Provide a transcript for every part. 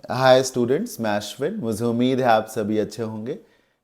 Hi students, मैं अश्विन। मुझे उम्मीद है आप सभी अच्छे होंगे।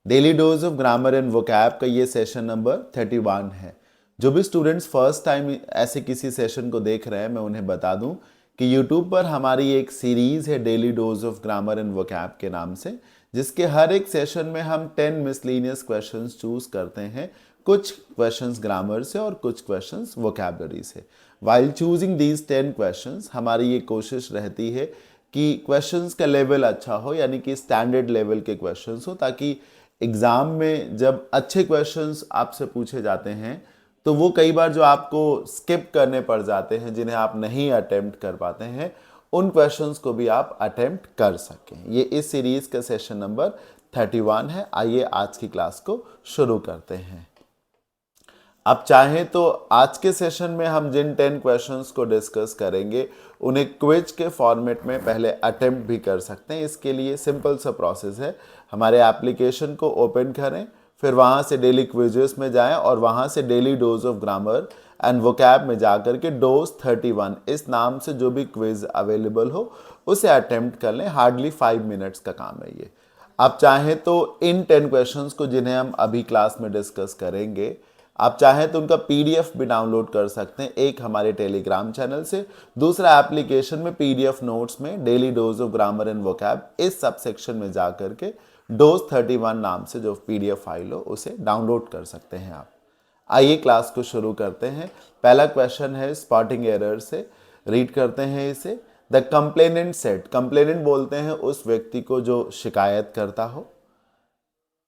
Daily dose of grammar and vocab का ये सेशन नंबर 31 है। जो भी स्टूडेंट्स फर्स्ट टाइम ऐसे किसी सेशन को देख रहे हैं, मैं उन्हें बता दूं कि यूट्यूब पर हमारी एक सीरीज़ है daily dose of grammar and vocab के नाम से, जिसके हर एक सेशन में हम 10 मिसलेनियस क्वेश्चंस चूज करते हैं। कुछ क्वेश्चंस ग्रामर से और कुछ क्वेश्चंस वोकैबलरी से। वाइल चूजिंग दीज 10 क्वेश्चंस, हमारी ये कोशिश रहती है कि क्वेश्चंस का लेवल अच्छा हो, यानी कि स्टैंडर्ड लेवल के क्वेश्चंस हो, ताकि एग्ज़ाम में जब अच्छे क्वेश्चंस आपसे पूछे जाते हैं तो वो कई बार जो आपको स्किप करने पड़ जाते हैं, जिन्हें आप नहीं अटेम्प्ट कर पाते हैं, उन क्वेश्चंस को भी आप अटेम्प्ट कर सकें। ये इस सीरीज़ का सेशन नंबर 31 है। आइए आज की क्लास को शुरू करते हैं। आप चाहें तो आज के सेशन में हम जिन 10 क्वेश्चंस को डिस्कस करेंगे उन्हें क्विज के फॉर्मेट में पहले अटेम्प्ट भी कर सकते हैं। इसके लिए सिंपल सा प्रोसेस है, हमारे एप्लीकेशन को ओपन करें, फिर वहाँ से डेली क्विजेस में जाएं और वहाँ से daily dose of grammar and vocab में जाकर के डोज 31 इस नाम से जो भी क्विज अवेलेबल हो उसे अटेम्प्ट कर लें। हार्डली 5 मिनट्स का काम है ये। आप चाहें तो इन 10 क्वेश्चंस को जिन्हें हम अभी क्लास में डिस्कस करेंगे, आप चाहें तो उनका पीडीएफ भी डाउनलोड कर सकते हैं, एक हमारे टेलीग्राम चैनल से, दूसरा एप्लीकेशन में पीडीएफ नोट्स में daily dose of grammar and vocab इस सब सेक्शन में जा करके डोज 31 नाम से जो पीडीएफ फाइल हो उसे डाउनलोड कर सकते हैं आप। आइए क्लास को शुरू करते हैं। पहला क्वेश्चन है स्पॉटिंग एरर से, रीड करते हैं इसे। द कंप्लेनेंट सेड, कंप्लेनेंट बोलते हैं उस व्यक्ति को जो शिकायत करता हो,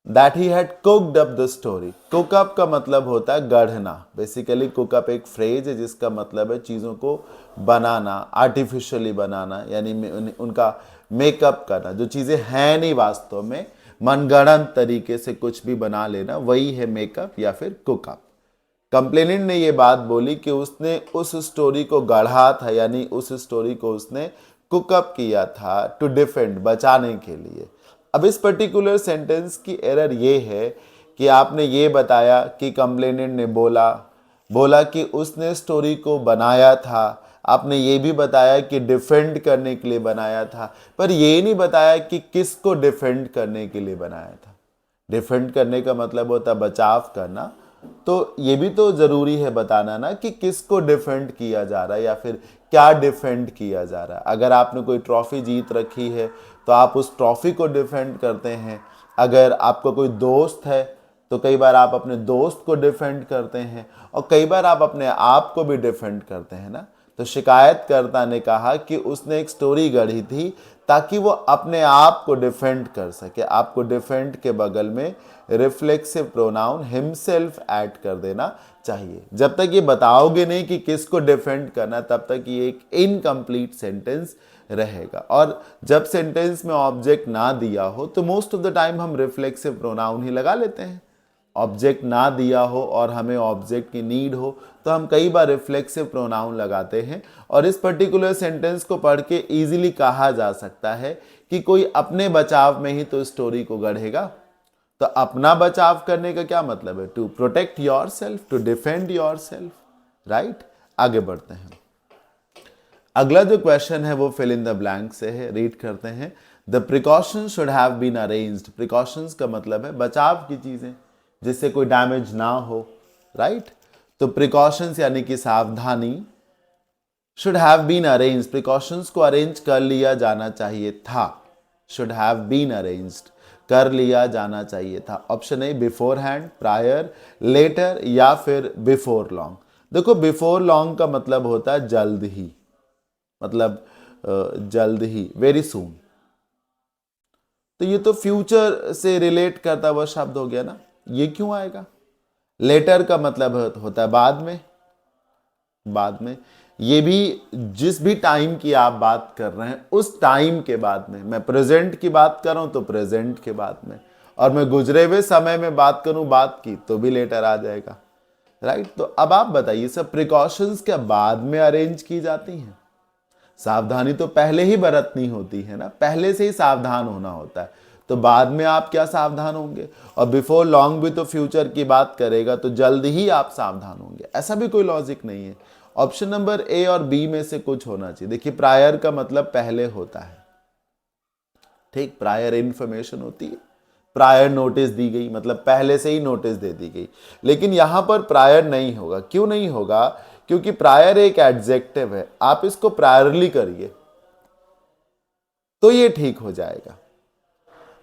that he had cooked up the story. Cook up का मतलब होता है गढ़ना। बेसिकली कुक अप एक फ्रेज है जिसका मतलब है चीज़ों को बनाना, आर्टिफिशियली बनाना, यानी उनका मेकअप करना। जो चीज़ें हैं नहीं वास्तव में, मनगढ़ंत तरीके से कुछ भी बना लेना, वही है मेकअप या फिर कुक अप। कंप्लेनेंट ने ये बात बोली कि उसने उस स्टोरी को गढ़ा था, यानी उस स्टोरी को उसने कुकअप किया था टू डिफेंड, बचाने के लिए। अब इस पर्टिकुलर सेंटेंस की एरर ये है कि आपने ये बताया कि कंप्लेनेंट ने बोला बोला कि उसने स्टोरी को बनाया था। आपने ये भी बताया कि डिफेंड करने के लिए बनाया था, पर ये नहीं बताया कि किसको डिफेंड करने के लिए बनाया था। डिफेंड करने का मतलब होता है बचाव करना, तो ये भी तो जरूरी है बताना ना कि किसको डिफेंड किया जा रहा है या फिर क्या डिफेंड किया जा रहा है। अगर आपने कोई ट्रॉफी जीत रखी है तो आप उस ट्रॉफी को डिफेंड करते हैं। अगर आपका कोई दोस्त है तो कई बार आप अपने दोस्त को डिफेंड करते हैं, और कई बार आप अपने आप को भी डिफेंड करते हैं ना। तो शिकायतकर्ता ने कहा कि उसने एक स्टोरी गढ़ी थी ताकि वो अपने आप को डिफेंड कर सके। आपको डिफेंड के बगल में रिफ्लेक्सिव प्रोनाउन हिमसेल्फ ऐड कर देना चाहिए। जब तक ये बताओगे नहीं कि किसको डिफेंड करना, तब तक ये एक इनकम्प्लीट सेंटेंस रहेगा। और जब सेंटेंस में ऑब्जेक्ट ना दिया हो तो मोस्ट ऑफ द टाइम हम रिफ्लेक्सिव प्रोनाउन ही लगा लेते हैं। ऑब्जेक्ट ना दिया हो और हमें ऑब्जेक्ट की नीड हो तो हम कई बार रिफ्लेक्सिव प्रोनाउन लगाते हैं। और इस पर्टिकुलर सेंटेंस को पढ़ के ईजिली कहा जा सकता है कि कोई अपने बचाव में ही तो स्टोरी को गढ़ेगा। तो अपना बचाव करने का क्या मतलब है? To protect yourself, to defend yourself, right. आगे बढ़ते हैं। अगला जो क्वेश्चन है वो फिल इन द ब्लैंक से है, रीड करते हैं। The precautions should have been arranged. Precautions का मतलब है बचाव की चीजें, जिससे कोई डैमेज ना हो, राइट। तो प्रिकॉशंस यानी कि सावधानी, should have been arrange, precautions को अरेंज कर लिया जाना चाहिए था। शुड हैव बीन अरेंज्ड, कर लिया जाना चाहिए था। Option A beforehand, prior, later या फिर बिफोर लॉन्ग। देखो बिफोर लॉन्ग का मतलब होता है जल्द ही, मतलब जल्द ही, वेरी सून। तो ये तो फ्यूचर से रिलेट करता हुआ शब्द हो गया ना, ये क्यों आएगा? लेटर का मतलब होता है बाद में, बाद में। ये भी जिस भी टाइम की आप बात कर रहे हैं उस टाइम के बाद में। मैं प्रेजेंट की बात कर रहा हूं तो प्रेजेंट के बाद में, और मैं गुजरे हुए समय में बात करूं बात की तो भी लेटर आ जाएगा, राइट। तो अब आप बताइए, सब प्रिकॉशंस क्या बाद में अरेंज की जाती हैं? सावधानी तो पहले ही बरतनी होती है ना, पहले से ही सावधान होना होता है। तो बाद में आप क्या सावधान होंगे? और बिफोर लॉन्ग भी तो फ्यूचर की बात करेगा, तो जल्द ही आप सावधान होंगे, ऐसा भी कोई लॉजिक नहीं है। ऑप्शन नंबर ए और बी में से कुछ होना चाहिए। देखिए प्रायर का मतलब पहले होता है, ठीक, प्रायर इन्फॉर्मेशन होती है, प्रायर नोटिस दी गई, मतलब पहले से ही नोटिस दे दी गई। लेकिन यहां पर प्रायर नहीं होगा। क्यों नहीं होगा? क्योंकि प्रायर एक एडजेक्टिव है, आप इसको प्रायरली करिए तो ये ठीक हो जाएगा।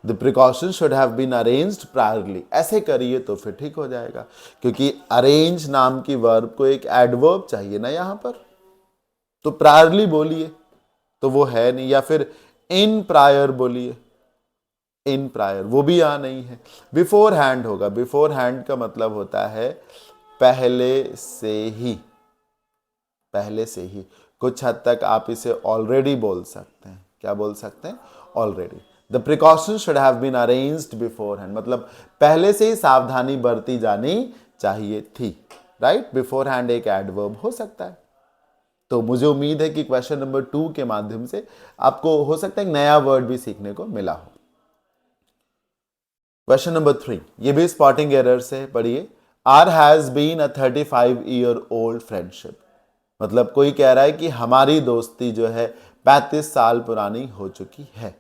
The precaution should have been arranged priorly, ऐसे करिए तो फिर ठीक हो जाएगा, क्योंकि अरेंज नाम की वर्ब को एक एडवर्ब चाहिए ना यहां पर, तो प्रायरली बोलिए तो वो है नहीं, या फिर इन प्रायर बोलिए, इन प्रायर, वो भी यहां नहीं है। बिफोर हैंड होगा। बिफोर हैंड का मतलब होता है पहले से ही, पहले से ही। कुछ हद तक आप इसे ऑलरेडी बोल सकते हैं। क्या बोल सकते हैं? Already. The precaution should have been arranged beforehand, मतलब पहले से ही सावधानी बरती जानी चाहिए थी, राइट। बिफोर हैंड एक एडवर्ब हो सकता है। तो मुझे उम्मीद है कि क्वेश्चन नंबर 2 के माध्यम से आपको हो सकता है एक नया वर्ड भी सीखने को मिला हो। क्वेश्चन नंबर 3, ये भी स्पॉटिंग एरर से पढ़िए। Our has been a 35 year old friendship, मतलब कोई कह रहा है कि हमारी दोस्ती जो है 35 साल पुरानी हो चुकी है।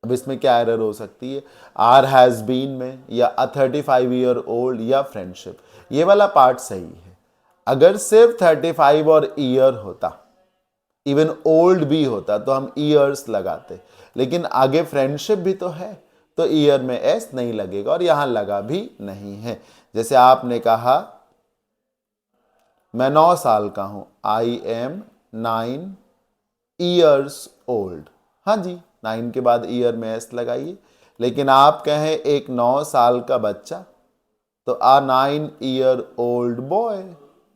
अब इसमें क्या एरर हो सकती है? आर हैज बीन में, या अ 35 ईयर ओल्ड, या फ्रेंडशिप, ये वाला पार्ट सही है। अगर सिर्फ 35 और ईयर होता, इवन ओल्ड भी होता, तो हम ईयर्स लगाते, लेकिन आगे फ्रेंडशिप भी तो है, तो ईयर में एस नहीं लगेगा, और यहां लगा भी नहीं है। जैसे आपने कहा मैं 9 साल का हूं, आई एम 9 ईयर्स ओल्ड। हाँ जी, 9 के बाद ईयर में एस लगाइए। लेकिन आप कहें एक 9 साल का बच्चा, तो आ 9 ईयर ओल्ड बॉय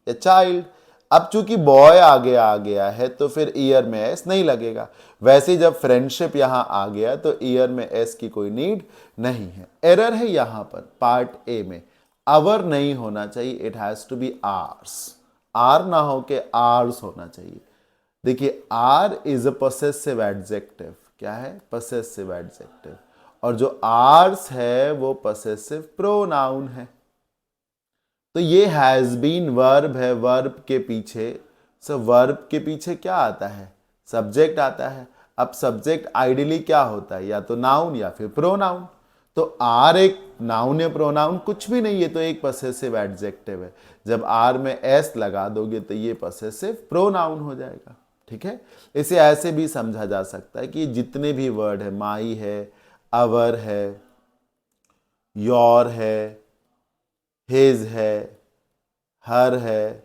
या चाइल्ड। अब चूंकि बॉय आगे आ गया है तो फिर ईयर में एस नहीं लगेगा। वैसे जब फ्रेंडशिप यहां आ गया तो ईयर में एस की कोई नीड नहीं है। एरर है यहां पर पार्ट ए में, आवर नहीं होना चाहिए, it has to be ours. Our ना हो के आर्स होना चाहिए। देखिए, our is a possessive adjective. क्या है? Possessive adjective. और जो आर्स है वो पोसेसिव प्रोनाउन है। तो ये हैज बीन वर्ब है, वर्ब के पीछे, वर्ब के पीछे क्या आता है? सब्जेक्ट आता है। अब सब्जेक्ट आइडियली क्या होता है? या तो नाउन या फिर प्रोनाउन। तो आर एक नाउन या प्रोनाउन कुछ भी नहीं है, तो एक पसेसिव एडजेक्टिव है। जब आर में एस लगा दोगे तो ये पसेसिव प्रोनाउन हो जाएगा। ठीक है, इसे ऐसे भी समझा जा सकता है कि जितने भी वर्ड है, माई है, अवर है, योर है, हिज है, हर है,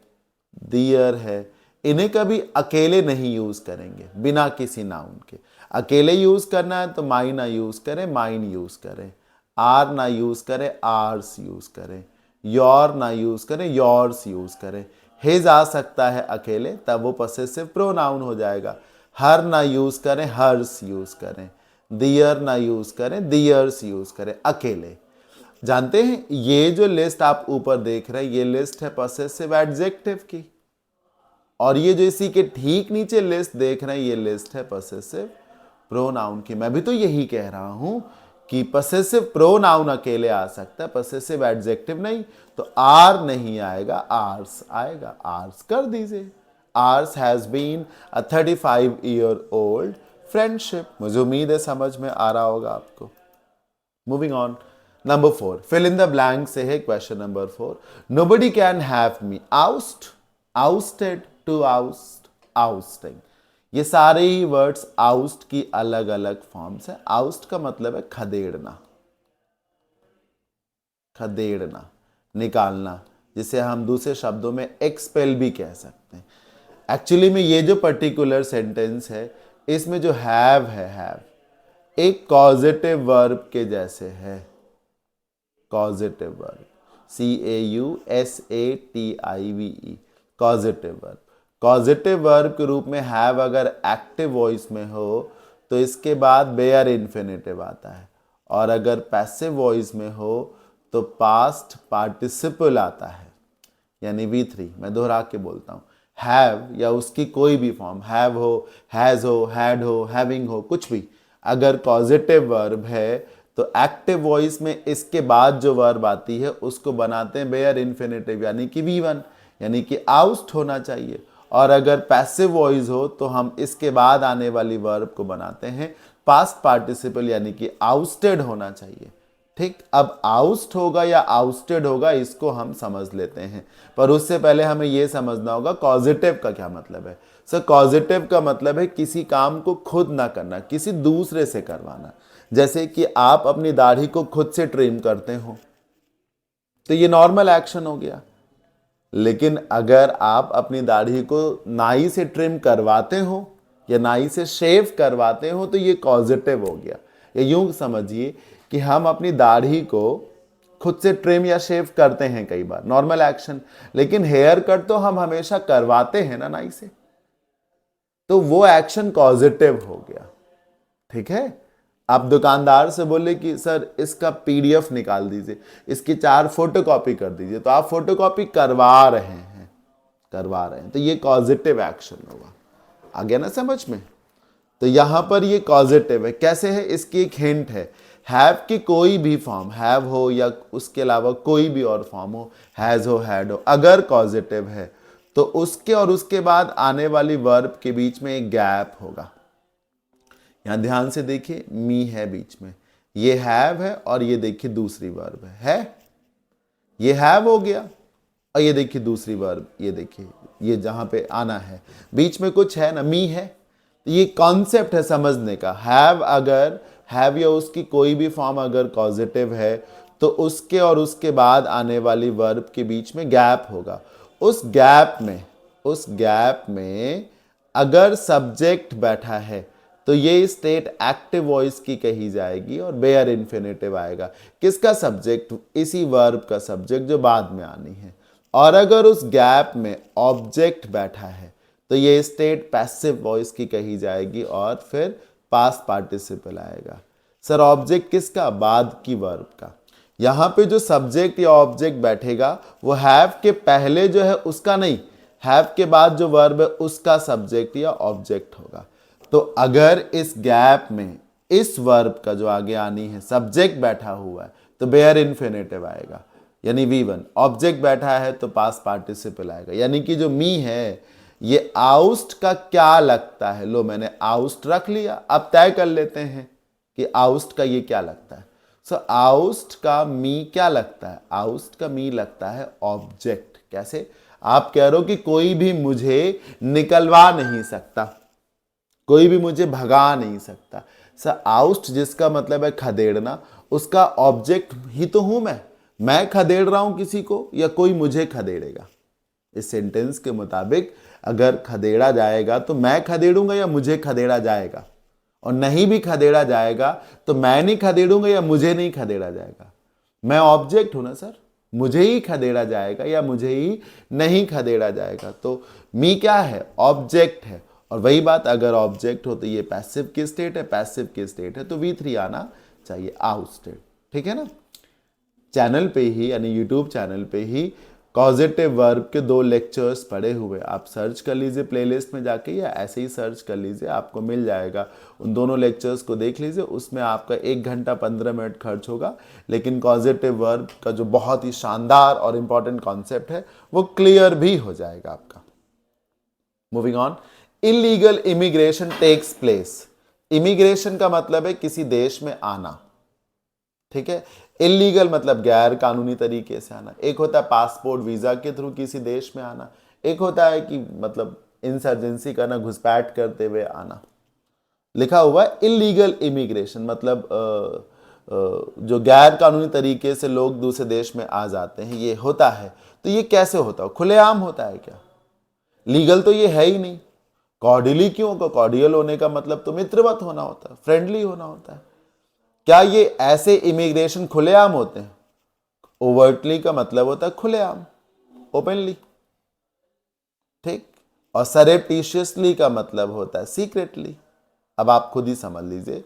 दियर है, इन्हें कभी अकेले नहीं यूज करेंगे बिना किसी नाउन के। अकेले यूज करना है तो माई ना यूज करें, माइन यूज करें। आर ना यूज करें, आर्स यूज करें। योर ना यूज करें, योर्स यूज करें। हिज आ सकता है अकेले, तब वो पसेसिव प्रोनाउन हो जाएगा। हर ना यूज करें, हर्स यूज करें। दियर ना यूज करें, दियर्स यूज करें अकेले। जानते हैं, ये जो लिस्ट आप ऊपर देख रहे हैं, ये लिस्ट है पसेसिव एडजेक्टिव की, और ये जो इसी के ठीक नीचे लिस्ट देख रहे हैं, ये लिस्ट है पसेसिव प्रोनाउन की। मैं भी तो यही कह रहा हूं कि पसेसिव प्रोनाउन अकेले आ सकता है, पसेसिव एडजेक्टिव नहीं। तो आर नहीं आएगा, आर्स आएगा। आर्स कर दीजिए। Ours has been a 35 year old friendship. मुझे उम्मीद है समझ में आ रहा होगा आपको। Moving on, number 4, fill in the blank से है question number 4। Nobody can have me oust, ousted, to oust, ousting. ये सारे ही वर्ड्स आउस्ट की अलग अलग फॉर्म्स है। आउस्ट का मतलब है खदेड़ना, खदेड़ना, निकालना, जिसे हम दूसरे शब्दों में एक्सपेल भी कह सकते हैं। एक्चुअली में ये जो पर्टिकुलर सेंटेंस है, इसमें जो हैव है, हैव एक कॉजेटिव वर्ब के जैसे है। Causative verb, CAUSATIVE, causative verb. Causative verb के रूप में हैव अगर एक्टिव वॉइस में हो तो इसके बाद बेयर इन्फिनेटिव आता है, और अगर पैसिव वॉइस में हो तो पास्ट पार्टिसिपल आता है, यानी V3। मैं दोहरा के बोलता हूँ, हैव या उसकी कोई भी फॉर्म, हैव हो, हैज हो, हैड हो, हैविंग हो, कुछ भी, अगर पॉजिटिव वर्ब है तो एक्टिव वॉइस में इसके बाद जो वर्ब आती है उसको बनाते हैं बेयर इन्फिनेटिव, यानी कि V1, यानी कि आउस्ट होना चाहिए। और अगर पैसिव वॉइस हो तो हम इसके बाद आने वाली वर्ब को बनाते हैं पास्ट पार्टिसिपल, यानी कि आउस्टेड होना चाहिए। ठीक, अब आउस्ट होगा या आउस्टेड होगा इसको हम समझ लेते हैं, पर उससे पहले हमें यह समझना होगा कॉजेटिव का क्या मतलब है। सर कॉजेटिव का मतलब है किसी काम को खुद ना करना, किसी दूसरे से करवाना। जैसे कि आप अपनी दाढ़ी को खुद से ट्रिम करते हो तो ये नॉर्मल एक्शन हो गया, लेकिन अगर आप अपनी दाढ़ी को नाई से ट्रिम करवाते हो या नाई से शेव करवाते हो तो ये कॉजेटिव हो गया। या यूं समझिए कि हम अपनी दाढ़ी को खुद से ट्रिम या शेव करते हैं कई बार, नॉर्मल एक्शन, लेकिन हेयर कट तो हम हमेशा करवाते हैं ना नाई से, तो वो एक्शन कॉजेटिव हो गया। ठीक है, आप दुकानदार से बोले कि सर इसका पीडीएफ निकाल दीजिए, इसकी 4 फोटोकॉपी कर दीजिए, तो आप फोटोकॉपी करवा रहे हैं, तो ये कॉजेटिव एक्शन होगा। आ गया ना समझ में? तो यहां पर ये कॉजेटिव है। कैसे है, इसकी एक हिंट है। हैव की कोई भी फॉर्म, हैव हो या उसके अलावा कोई भी और फॉर्म हो, हैज हो, हैड हो, अगर पॉजिटिव है तो उसके और उसके बाद आने वाली वर्ब के बीच में एक गैप होगा। यहां ध्यान से देखिए, मी है बीच में, ये हैव है और ये देखिए दूसरी वर्ब है, ये हैव हो गया और ये देखिए दूसरी वर्ब, ये देखिए ये जहां पे आना है बीच में कुछ है ना, मी है। ये कॉन्सेप्ट है समझने का। हैव अगर हैव या उसकी कोई भी फॉर्म अगर पॉजिटिव है तो उसके और उसके बाद आने वाली वर्ब के बीच में गैप होगा। उस गैप में अगर सब्जेक्ट बैठा है तो ये स्टेट एक्टिव वॉइस की कही जाएगी और बेयर इन्फिनेटिव आएगा। किसका सब्जेक्ट? इसी वर्ब का सब्जेक्ट जो बाद में आनी है। और अगर उस गैप में ऑब्जेक्ट बैठा है तो ये स्टेट पैसिव वॉइस की कही जाएगी और फिर पास्ट पार्टिसिपल आएगा। सर ऑब्जेक्ट किसका? बाद की वर्ब का। यहां पे जो सब्जेक्ट या ऑब्जेक्ट बैठेगा वो हैव के पहले जो है उसका नहीं, हैव के बाद जो वर्ब है उसका सब्जेक्ट या ऑब्जेक्ट होगा। तो अगर इस गैप में इस वर्ब का जो आगे आनी है सब्जेक्ट बैठा हुआ है तो बेयर इन्फिनेटिव आएगा, यानी V1। ऑब्जेक्ट बैठा है तो पास्ट पार्टिसिपल आएगा। यानी कि जो मी है ये आउस्ट का क्या लगता है। लो मैंने आउस्ट रख लिया, अब तय कर लेते हैं कि आउस्ट का ये क्या लगता है। सो आउस्ट का मी क्या लगता है? आउस्ट का मी लगता है ऑब्जेक्ट। कैसे? आप कह रहे हो कि कोई भी मुझे निकलवा नहीं सकता, कोई भी मुझे भगा नहीं सकता। सर आउस्ट जिसका मतलब है खदेड़ना, उसका ऑब्जेक्ट ही तो हूं मैं खदेड़ रहा हूं किसी को या कोई मुझे खदेड़ेगा। इस सेंटेंस के मुताबिक अगर खदेड़ा जाएगा तो मैं खदेड़ूंगा या मुझे खदेड़ा जाएगा, और नहीं भी खदेड़ा जाएगा तो मैं नहीं खदेड़ूंगा या मुझे नहीं खदेड़ा जाएगा। मैं ऑब्जेक्ट हूं ना सर, मुझे ही खदेड़ा जाएगा या मुझे ही नहीं खदेड़ा जाएगा। तो मी क्या है? ऑब्जेक्ट है। और वही बात, अगर ऑब्जेक्ट हो तो ये पैसिव की स्टेट है, पैसिव की स्टेट है तो V3 आना चाहिए, आउस्टेड। ठीक है ना? चैनल पे ही यानी यूट्यूब चैनल पे ही कॉजेटिव वर्ब के 2 लेक्चर्स पड़े हुए, आप सर्च कर लीजिए प्लेलिस्ट में जाके या ऐसे ही सर्च कर लीजिए, आपको मिल जाएगा। उन दोनों लेक्चर्स को देख लीजिए, उसमें आपका 1 घंटा 15 मिनट खर्च होगा, लेकिन कॉजेटिव वर्ब का जो बहुत ही शानदार और इंपॉर्टेंट कॉन्सेप्ट है वो क्लियर भी हो जाएगा आपका। Moving on, illegal immigration takes place. Immigration का मतलब है किसी देश में आना, ठीक है। इलीगल मतलब गैर कानूनी तरीके से आना। एक होता है पासपोर्ट वीजा के थ्रू किसी देश में आना, एक होता है कि मतलब इंसर्जेंसी करना, घुसपैठ करते हुए आना। लिखा हुआ है इलीगल इमिग्रेशन मतलब जो गैर कानूनी तरीके से लोग दूसरे देश में आ जाते हैं, ये होता है। तो ये कैसे होता है? खुलेआम होता है क्या? लीगल तो ये है ही नहीं। कॉर्डियली क्यों होगा? कॉर्डियल होने का मतलब तो मित्रवत होना होता है, फ्रेंडली होना होता है। क्या ये ऐसे इमिग्रेशन खुलेआम होते हैं? ओवर्टली का मतलब होता है खुलेआम, ओपनली, ठीक। और सरेप्टिशियसली का मतलब होता है सीक्रेटली। अब आप खुद ही समझ लीजिए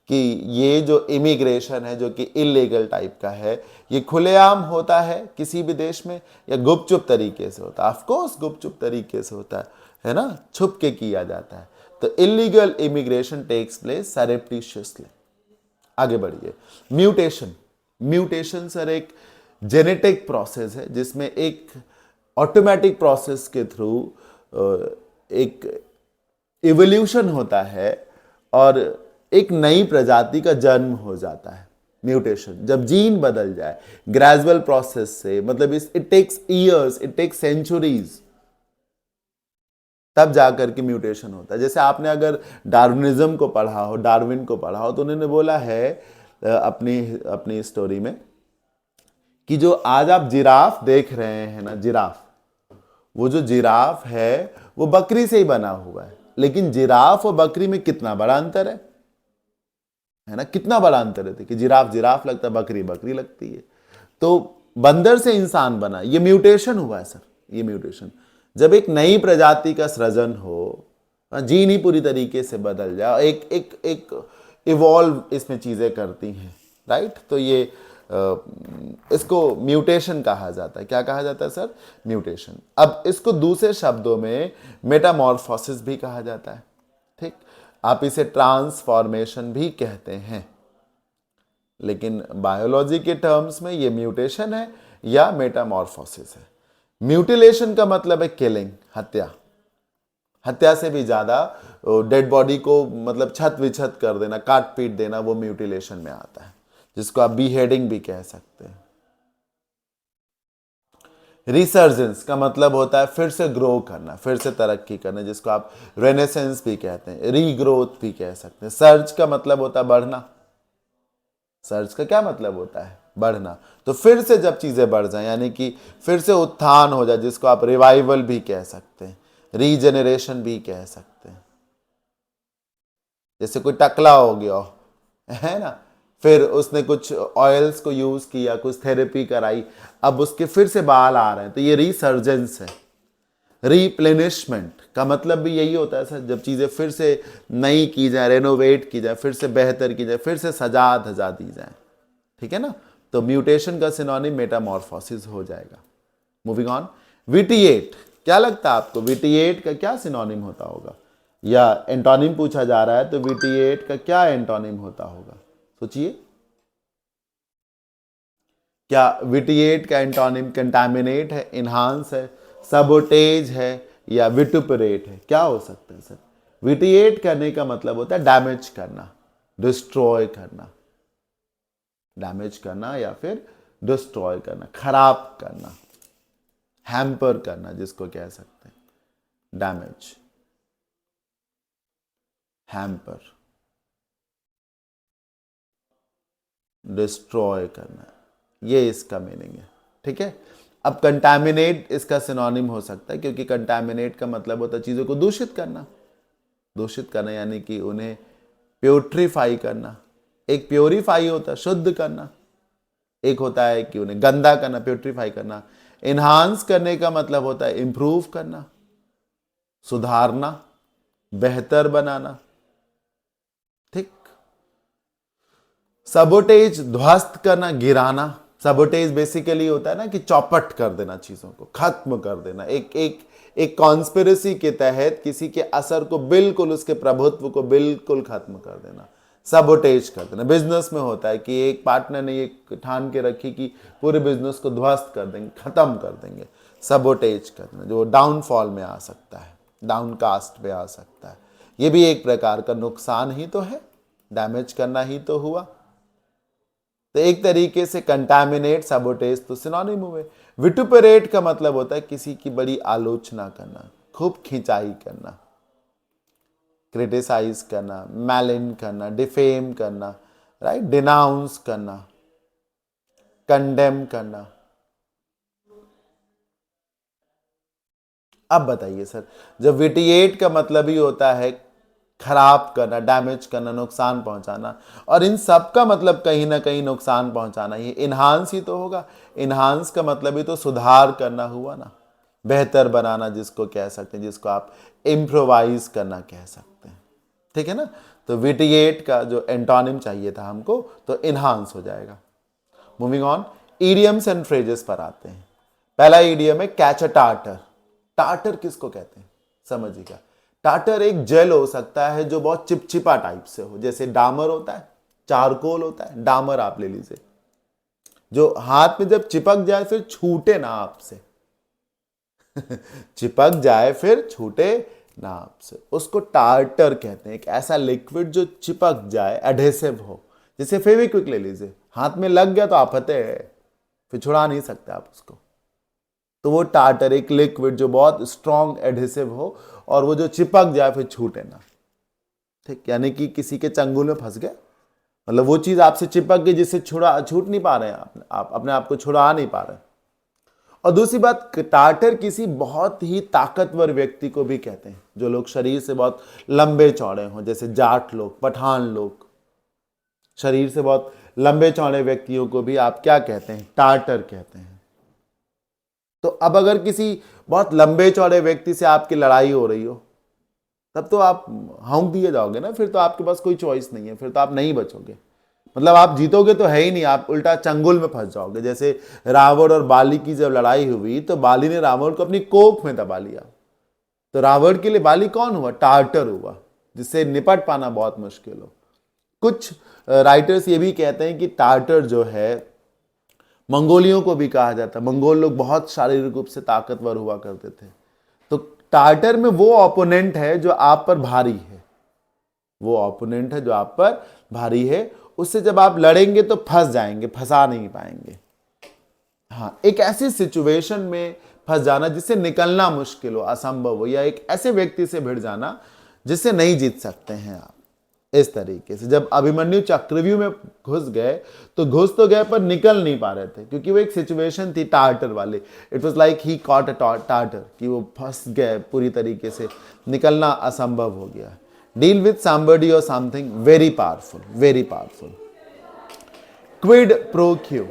कि ये जो इमिग्रेशन है जो कि इलीगल टाइप का है, ये खुलेआम होता है किसी भी देश में या गुपचुप तरीके से होता है? ऑफ कोर्स गुपचुप तरीके से होता है ना, छुप के किया जाता है। तो इलीगल इमिग्रेशन टेक्स प्लेस सरेप्टिशियसली। आगे बढ़िए। म्यूटेशन। म्यूटेशन सर एक जेनेटिक प्रोसेस है जिसमें एक ऑटोमेटिक प्रोसेस के थ्रू एक इवोल्यूशन होता है और एक नई प्रजाति का जन्म हो जाता है। म्यूटेशन जब जीन बदल जाए ग्रेजुअल प्रोसेस से, मतलब it takes years, it takes centuries, तब जाकर के म्यूटेशन होता है। जैसे आपने अगर डार्विनिज्म को पढ़ा हो, डार्विन को पढ़ा हो, तो उन्होंने बोला है अपनी अपनी स्टोरी में कि जो आज आप जिराफ देख रहे हैं ना, जिराफ, वो जो जिराफ है वो बकरी से ही बना हुआ है, लेकिन जिराफ और बकरी में कितना बड़ा अंतर है ना, कितना बड़ा अंतर है कि जिराफ जिराफ लगता है, बकरी बकरी लगती है। तो बंदर से इंसान बना, ये म्यूटेशन हुआ है सर, ये म्यूटेशन। जब एक नई प्रजाति का सृजन हो, जीन ही पूरी तरीके से बदल जाए, एक एक एक इवॉल्व इसमें चीजें करती हैं, राइट। तो ये इसको म्यूटेशन कहा जाता है। क्या कहा जाता है सर? म्यूटेशन। अब इसको दूसरे शब्दों में मेटामॉर्फोसिस भी कहा जाता है, ठीक। आप इसे ट्रांसफॉर्मेशन भी कहते हैं, लेकिन बायोलॉजी के टर्म्स में ये म्यूटेशन है या मेटामॉर्फोसिस है। म्यूटिलेशन का मतलब है किलिंग, हत्या। हत्या से भी ज्यादा डेड बॉडी को मतलब छत विछत कर देना, काट पीट देना, वो म्यूटिलेशन में आता है, जिसको आप बीहेडिंग भी कह सकते हैं। रिसर्जेंस का मतलब होता है फिर से ग्रो करना, फिर से तरक्की करना, जिसको आप रेनेसेंस भी कहते हैं, रीग्रोथ भी कह सकते हैं। सर्ज का मतलब होता है बढ़ना। सर्ज का क्या मतलब होता है? बढ़ना। तो फिर से जब चीजें बढ़ जाए, यानी कि फिर से उत्थान हो जाए, जिसको आप रिवाइवल भी कह सकते हैं, रीजेनरेशन भी कह सकते हैं। जैसे कोई टकला हो गया है ना, फिर उसने कुछ ऑयल्स को यूज किया, कुछ थेरेपी कराई, अब उसके फिर से बाल आ रहे हैं, तो ये रिसर्जेंस है। रिप्लेनिशमेंट का मतलब भी यही होता है सर, जब चीजें फिर से नई की जाए, रेनोवेट की जाए, फिर से बेहतर की जाए, फिर से सजा धजा दी जाए, ठीक है ना। तो म्यूटेशन का सिनोनिम मेटामॉर्फोसिस हो जाएगा। Moving on, vitiate. क्या लगता है आपको विटिएट का क्या सिनोनिम होता होगा, या एंटोनिम पूछा जा रहा है, तो विटिएट का क्या एंटोनिम होता होगा? सोचिए, क्या विटिएट का एंटोनिम कंटामिनेट है, इन्हांस है, सबोटेज है, या विटुपरेट है? क्या हो सकता है सर? विटिएट करने का मतलब होता है डैमेज करना, डिस्ट्रॉय करना, डैमेज करना या फिर डिस्ट्रॉय करना, खराब करना, हैम्पर करना, जिसको कह सकते हैं डैमेज, हैम्पर, डिस्ट्रॉय करना, ये इसका मीनिंग है, ठीक है। अब कंटामिनेट इसका सिनोनिम हो सकता है, क्योंकि कंटामिनेट का मतलब होता है चीज़ों को दूषित करना। दूषित करना यानी कि उन्हें प्योट्रीफाई करना। एक प्योरीफाई होता है शुद्ध करना, एक होता है कि उन्हें गंदा करना, प्योट्रीफाई करना। इन्हांस करने का मतलब होता है इंप्रूव करना, सुधारना, बेहतर बनाना, ठीक। सबोटेज ध्वस्त करना, गिराना। सबोटेज बेसिकली होता है ना कि चौपट कर देना, चीजों को खत्म कर देना, एक कॉन्स्पिरेसी के तहत किसी के असर को बिल्कुल, उसके प्रभुत्व को बिल्कुल खत्म कर देना, सबोटेज कर देना। बिजनेस में होता है कि एक पार्टनर ने एक ठान के रखी कि पूरे बिजनेस को ध्वस्त कर देंगे, खत्म कर देंगे, सबोटेज कर देना, जो डाउनफॉल में आ सकता है, डाउनकास्ट में आ सकता है। ये भी एक प्रकार का नुकसान ही तो है, डैमेज करना ही तो हुआ। तो एक तरीके से कंटामिनेट, सबोटेज तो सिनोनिम हुए। विटुपरेट का मतलब होता है किसी की बड़ी आलोचना करना, खूब खिंचाई करना, क्रिटिसाइज करना, मैलिन करना, डिफेम करना, राइट, डिनाउंस करना, कंडेम करना। अब बताइए सर, जब विटिएट का मतलब ही होता है खराब करना, डैमेज करना, नुकसान पहुंचाना, और इन सब का मतलब कहीं ना कहीं नुकसान पहुंचाना, ये इन्हांस ही तो होगा। इन्हांस का मतलब ही तो सुधार करना हुआ ना, बेहतर बनाना, जिसको कह सकते हैं, जिसको आप इम्प्रोवाइज करना कह सकते हैं, ठीक है ना। तो विटिएट का जो एंटोनिम चाहिए था हमको, तो इन्हांस हो जाएगा। Moving on, idioms and phrases पर आते हैं। पहला ईडियम है कैच अ टार्टर। टार्टर किसको कहते हैं समझिएगा। टार्टर एक जेल हो सकता है जो बहुत चिपचिपा टाइप से हो, जैसे डामर होता है, चारकोल होता है, डामर आप ले लीजिए, जो हाथ में जब चिपक जाए फिर छूटे ना आपसे, चिपक जाए फिर छूटे ना आपसे, उसको टार्टर कहते हैं। एक ऐसा लिक्विड जो चिपक जाए, एडहेसिव हो। जैसे फेविक्विक ले लीजिए, हाथ में लग गया तो आफते है, फिर छुड़ा नहीं सकते आप उसको। तो वो टार्टर एक लिक्विड जो बहुत स्ट्रॉन्ग एडहेसिव हो और वो जो चिपक जाए फिर छूटे ना। ठीक, यानी कि किसी के चंगुल में फंस गए, मतलब वो चीज आपसे चिपक गई जिससे छूट नहीं पा रहे हैं आप अपने आप को छुड़ा नहीं पा रहे। और दूसरी बात, टार्टर किसी बहुत ही ताकतवर व्यक्ति को भी कहते हैं, जो लोग शरीर से बहुत लंबे चौड़े हों, जैसे जाट लोग, पठान लोग, शरीर से बहुत लंबे चौड़े व्यक्तियों को भी आप क्या कहते हैं? टार्टर कहते हैं। तो अब अगर किसी बहुत लंबे चौड़े व्यक्ति से आपकी लड़ाई हो रही हो, तब तो आप हौंक दिए जाओगे ना, फिर तो आपके पास कोई चॉइस नहीं है, फिर तो आप नहीं बचोगे। मतलब आप जीतोगे तो है ही नहीं, आप उल्टा चंगुल में फंस जाओगे। जैसे रावण और बाली की जब लड़ाई हुई तो बाली ने रावण को अपनी कोख में दबा लिया, तो रावण के लिए बाली कौन हुआ? टार्टर हुआ, जिससे निपट पाना बहुत मुश्किल हो। कुछ राइटर्स ये भी कहते हैं कि टार्टर जो है मंगोलियों को भी कहा जाता है। मंगोल लोग बहुत शारीरिक रूप से ताकतवर हुआ करते थे। तो टार्टर में वो ओपोनेंट है जो आप पर भारी है, वो ओपोनेंट है जो आप पर भारी है, उससे जब आप लड़ेंगे तो फंस जाएंगे, फंसा नहीं पाएंगे। हाँ, एक ऐसी सिचुएशन में फंस जाना जिससे निकलना मुश्किल हो, असंभव हो, या एक ऐसे व्यक्ति से भिड़ जाना जिससे नहीं जीत सकते हैं आप। इस तरीके से जब अभिमन्यु चक्रव्यूह में घुस गए तो घुस तो गए पर निकल नहीं पा रहे थे, क्योंकि वो एक सिचुएशन थी टार्टर वाली। It was like he caught a tartar, कि वो फंस गए पूरी तरीके से, निकलना असंभव हो गया। डील विथ समबडी और something very powerful, very powerful. Quid pro Q,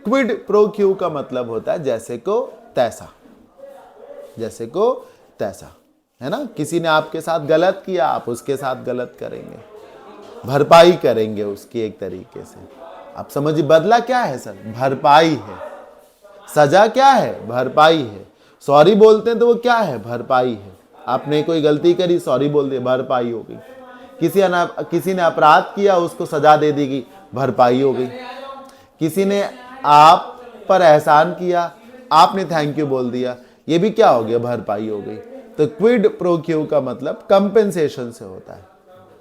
quid pro Q का मतलब होता है जैसे को तैसा, जैसे को तैसा, है ना। किसी ने आपके साथ गलत किया, आप उसके साथ गलत करेंगे, भरपाई करेंगे उसकी एक तरीके से। आप समझिए, बदला क्या है सर? भरपाई है। सजा क्या है? भरपाई है। सॉरी बोलते हैं तो वो क्या है? भरपाई है। आपने कोई गलती करी, सॉरी बोल दिया, भरपाई हो गई। किसी ने अपराध किया, उसको सजा दे दी गई, भरपाई हो गई। किसी ने आप पर एहसान किया, आपने थैंक यू बोल दिया, ये भी क्या हो गया? भरपाई हो गई। तो क्विड प्रो क्यू का मतलब कंपेंसेशन से होता है,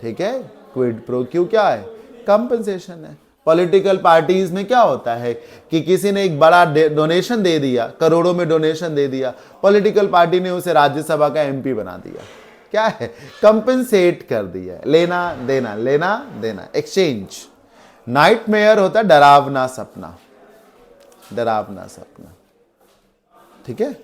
ठीक है। क्विड प्रो क्यू क्या है? कंपेंसेशन है। पॉलिटिकल पार्टीज में क्या होता है कि किसी ने एक बड़ा डोनेशन दे दिया, करोड़ों में डोनेशन दे दिया, पॉलिटिकल पार्टी ने उसे राज्यसभा का एमपी बना दिया, क्या है? कंपेंसेट कर दिया, लेना देना, लेना देना, एक्सचेंज। नाइटमेयर होता है डरावना सपना, डरावना सपना, ठीक है।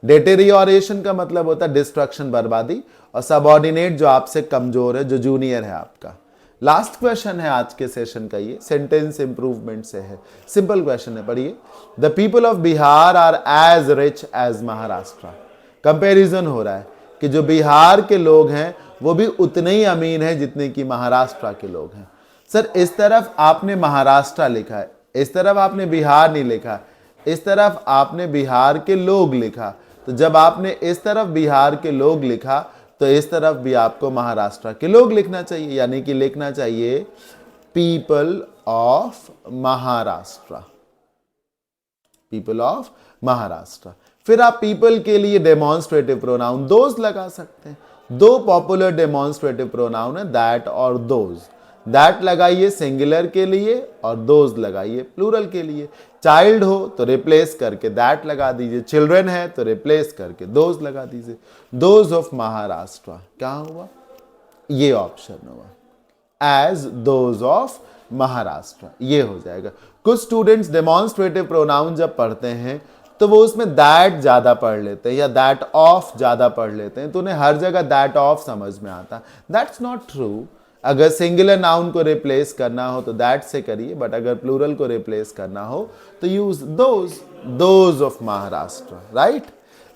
डेटेरियोरेशन का मतलब होता है डिस्ट्रक्शन, बर्बादी। और सबऑर्डिनेट जो आपसे कमजोर है, जो जूनियर है आपका। लास्ट क्वेश्चन है आज के सेशन का, ये सेंटेंस इंप्रूवमेंट से है, सिंपल क्वेश्चन है, पढ़िए। The people of Bihar are as rich as Maharashtra. Comparison हो रहा है कि जो बिहार के लोग हैं वो भी उतने ही अमीर हैं जितने कि महाराष्ट्र के लोग हैं। सर, इस तरफ आपने महाराष्ट्र लिखा है, इस तरफ आपने बिहार नहीं लिखा, इस तरफ आपने बिहार के लोग लिखा। तो जब आपने इस तरफ बिहार के लोग लिखा तो इस तरफ भी आपको महाराष्ट्र के लोग लिखना चाहिए, यानी कि लिखना चाहिए people of Maharashtra, people of Maharashtra. फिर आप पीपल के लिए डेमोन्स्ट्रेटिव प्रोनाउन दोज लगा सकते हैं। दो पॉपुलर डेमोन्स्ट्रेटिव प्रोनाउन है, दैट और दोज। दैट लगाइए सिंगुलर के लिए और दोज लगाइए प्लूरल के लिए। चाइल्ड हो तो रिप्लेस करके दैट लगा दीजिए, चिल्ड्रन है तो रिप्लेस करके दोज लगा दीजिए। दोज ऑफ महाराष्ट्र क्या हुआ? ये ऑप्शन हुआ, एज दोज ऑफ महाराष्ट्र, ये हो जाएगा। कुछ स्टूडेंट्स डेमोन्स्ट्रेटिव प्रोनाउन जब पढ़ते हैं तो वो उसमें दैट ज्यादा पढ़ लेते हैं या दैट ऑफ ज्यादा पढ़ लेते हैं, तो उन्हें हर जगह दैट ऑफ समझ में आता। That's not true. अगर सिंगुलर नाउन को रिप्लेस करना हो तो दैट से करिए, बट अगर प्लूरल को रिप्लेस करना हो तो use those, those of Maharashtra, right.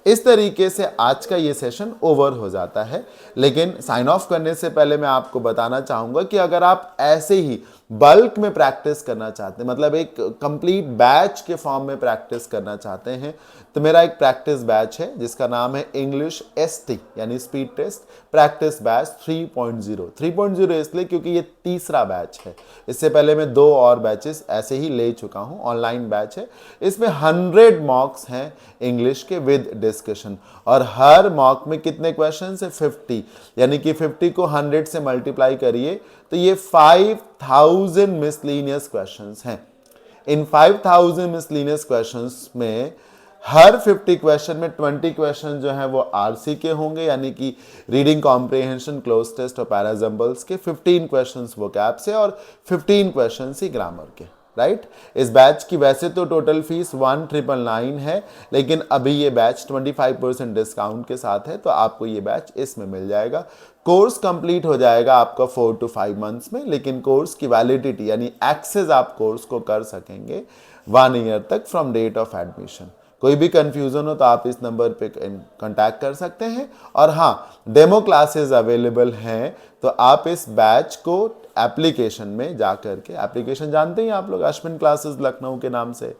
इस तरीके से आज का ये सेशन ओवर हो जाता है। लेकिन साइन ऑफ करने से पहले मैं आपको बताना चाहूंगा कि अगर आप ऐसे ही बल्क में प्रैक्टिस करना चाहते हैं, मतलब एक कंप्लीट बैच के फॉर्म में प्रैक्टिस करना चाहते हैं, तो मेरा एक प्रैक्टिस बैच है जिसका नाम है इंग्लिश ST यानी स्पीड टेस्ट प्रैक्टिस बैच 3.0। 3.0 इसलिए क्योंकि ये तीसरा बैच है। इससे पहले मैं 2 और बैचेस ऐसे ही ले चुका हूँ, ऑनलाइन बैच है। इसमें 100 मॉक्स हैं इंग्लिश के विद डिस्कशन, और हर मॉक में कितने क्वेश्चन है 50, यानी कि 50 को 100 से मल्टीप्लाई करिए तो ये 5000 मिसलीनियस क्वेश्चंस हैं। इन 5000 मिसलीनियस क्वेश्चंस में हर 50 क्वेश्चन में 20 क्वेश्चन जो हैं वो आरसी के होंगे, यानी कि रीडिंग कॉम्प्रिहेंशन, क्लोज टेस्ट और पैराजम्बल्स के। 15 क्वेश्चंस वोकैब से और 15 क्वेश्चंस ही ग्रामर के, राइट। इस बैच की वैसे तो टोटल फीस 1999 है, लेकिन अभी ये बैच 25% डिस्काउंट के साथ है, तो आपको ये बैच इसमें मिल जाएगा। कोर्स कंप्लीट हो जाएगा आपका 4 to 5 मंथ्स में, लेकिन कोर्स की वैलिडिटी यानी एक्सेस आप कोर्स को कर सकेंगे 1 ईयर तक फ्रॉम डेट ऑफ एडमिशन। कोई भी कंफ्यूजन हो तो आप इस नंबर पे कांटेक्ट कर सकते हैं। और हाँ, डेमो क्लासेस अवेलेबल हैं, तो आप इस बैच को एप्लीकेशन में जा करके, एप्लीकेशन जानते हैं आप लोग, अश्विन क्लासेस लखनऊ के नाम से,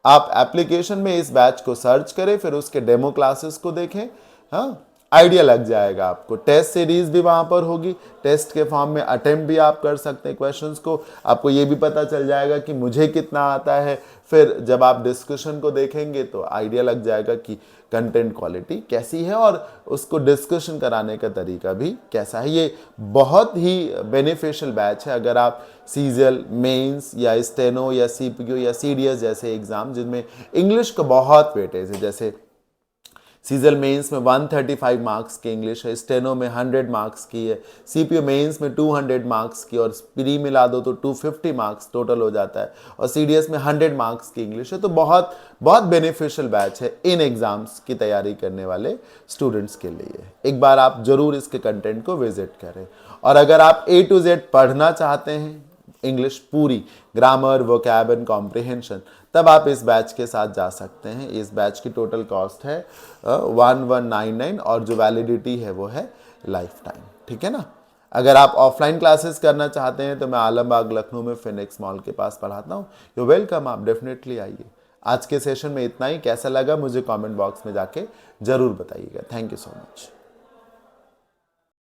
आप एप्लीकेशन में इस बैच को सर्च करें, फिर उसके डेमो क्लासेस को देखें। हाँ, आइडिया लग जाएगा आपको। टेस्ट सीरीज भी वहां पर होगी, टेस्ट के फॉर्म में अटेम्प्ट भी आप कर सकते हैं क्वेश्चंस को। आपको ये भी पता चल जाएगा कि मुझे कितना आता है। फिर जब आप डिस्कशन को देखेंगे तो आइडिया लग जाएगा कि कंटेंट क्वालिटी कैसी है और उसको डिस्कशन कराने का तरीका भी कैसा है। ये बहुत ही बेनिफिशियल बैच है अगर आप सीजीएल, मेंस या स्टेनो या सीपीक्यू या सीडीएस जैसे एग्जाम जिनमें इंग्लिश का बहुत वेटेज है, जैसे सीजल मेंस में 135 मार्क्स की इंग्लिश है, स्टेनो में 100 मार्क्स की है, सीपीओ मेंस में 200 मार्क्स की, और प्री मिला दो तो 250 मार्क्स टोटल हो जाता है, और सीडीएस में 100 मार्क्स की इंग्लिश है। तो बहुत बहुत बेनिफिशियल बैच है इन एग्जाम्स की तैयारी करने वाले स्टूडेंट्स के लिए। एक बार आप जरूर इसके कंटेंट को विजिट करें। और अगर आप A to Z पढ़ना चाहते हैं इंग्लिश पूरी, ग्रामर, वोकैब एंड कॉम्प्रिहेंशन, तब आप इस बैच के साथ जा सकते हैं। इस बैच की टोटल कॉस्ट है 1199 और जो वैलिडिटी है वो है लाइफ टाइम, ठीक है ना। अगर आप ऑफलाइन क्लासेस करना चाहते हैं तो मैं आलमबाग लखनऊ में फिनिक्स मॉल के पास पढ़ाता हूँ। यू वेलकम, आप डेफिनेटली आइए। आज के सेशन में इतना ही। कैसा लगा मुझे कमेंट बॉक्स में जाके जरूर बताइएगा। Thank you so much.